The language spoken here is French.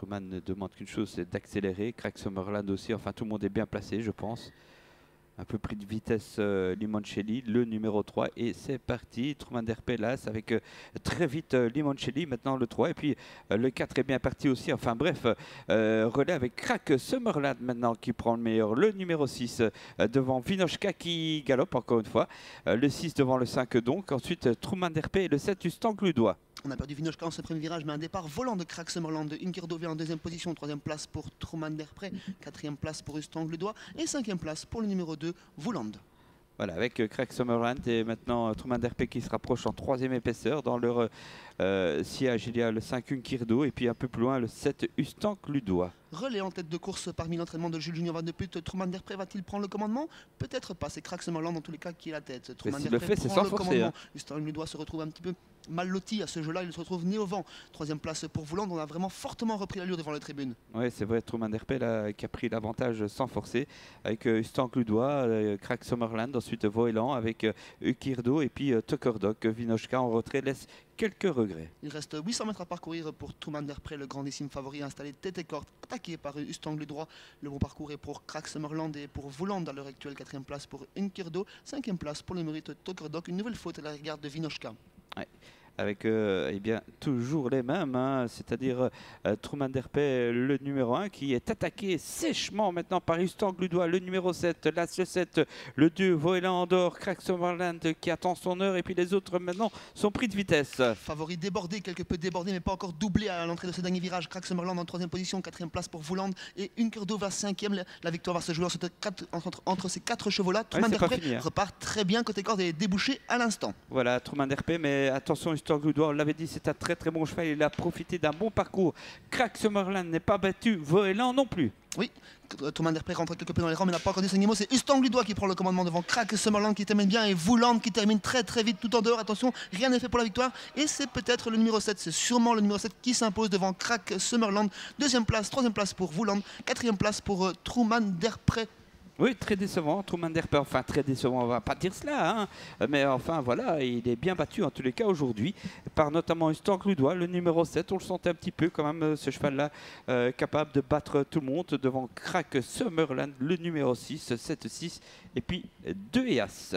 Truman ne demande qu'une chose, c'est d'accélérer. Craig Summerland aussi, enfin tout le monde est bien placé, je pense. Un peu pris de vitesse Limoncelli, le numéro 3. Et c'est parti, Truman d'RP Las avec très vite Limoncelli, maintenant le 3. Et puis le 4 est bien parti aussi. Enfin bref, relais avec Craig Summerland maintenant qui prend le meilleur. Le numéro 6 devant Vinochka qui galope encore une fois. Le 6 devant le 5 donc. Ensuite Truman d'RP et le 7 Ustang Ludois. On a perdu Vinochka en ce premier virage, mais un départ volant de Craig Summerland. Inkirdo vient en deuxième position, troisième place pour Truman d'Herpré, quatrième place pour Ustang Ludois et cinquième place pour le numéro 2, Vouland. Voilà, avec Craig Summerland et maintenant Truman d'RP qui se rapproche en troisième épaisseur. Dans leur sillage, il y a le 5 Inkirdo et puis un peu plus loin le 7 Ustang Ludois. Relais en tête de course parmi l'entraînement de Jules Junior Van de Put. Truman d'Herpré va-t-il prendre le commandement? Peut-être pas, c'est Craig Summerland dans tous les cas qui est la tête. Truman s'il le fait, c'est prend sans le forcer, commandement. hein. Ustang Ludois se retrouve un petit peu mal loti à ce jeu-là, il se retrouve né au vent. Troisième place pour Vouland, on a vraiment fortement repris l'allure devant la tribune. Oui, c'est vrai, Truman d'RP qui a pris l'avantage sans forcer avec Ustang Ludois, Craig Summerland, ensuite Voelan avec Ukirdo et puis Tukerdok. Vinochka en retrait laisse quelques regrets. Il reste 800 mètres à parcourir pour Truman d'Herpré, le grandissime favori installé tête et corde, attaqué par Ustang Ludois. Le bon parcours est pour Craig Summerland et pour Vouland à l'heure actuelle. Quatrième place pour Inkirdo, cinquième place pour le mérite Tukerdok. Une nouvelle faute à la garde de Vinochka. Ouais. Avec eh bien, toujours les mêmes, hein, c'est-à-dire Truman d'RP, le numéro 1, qui est attaqué sèchement maintenant par Ustang Ludois, le numéro 7, Las le 7, le 2, Voelan Andorre, Craig Summerland qui attend son heure, et puis les autres maintenant sont pris de vitesse. Favori débordé, quelque peu débordé, mais pas encore doublé à l'entrée de ce dernier virage. Craig Summerland en troisième position, quatrième place pour Vouland, et Inkirdo va cinquième. La victoire va se jouer entre ces quatre chevaux-là. Truman d'Herpré repart très bien, côté corde et débouché à l'instant. Voilà, Truman d'RP, mais attention, Ustang Ludois, on l'avait dit, c'est un très très bon cheval, il a profité d'un bon parcours. Craig Summerland n'est pas battu, Voelan non plus. Oui, Truman d'Herpré rentre quelque peu dans les rangs, mais n'a pas encore dit 5 mots. C'est Ustang Ludois qui prend le commandement devant Craig Summerland qui termine bien et Vouland qui termine très très vite tout en dehors. Attention, rien n'est fait pour la victoire. Et c'est peut-être le numéro 7, c'est sûrement le numéro 7 qui s'impose devant Craig Summerland. Deuxième place, troisième place pour Vouland, quatrième place pour Truman d'Herpré. Oui, très décevant, Truman d'Herpré, enfin très décevant, on va pas dire cela, hein. Mais enfin voilà, il est bien battu en tous les cas aujourd'hui, par notamment Ustang Ludois, le numéro 7, on le sentait un petit peu quand même, ce cheval-là, capable de battre tout le monde devant Craig Summerland, le numéro 6, 7-6, et puis 2 et As.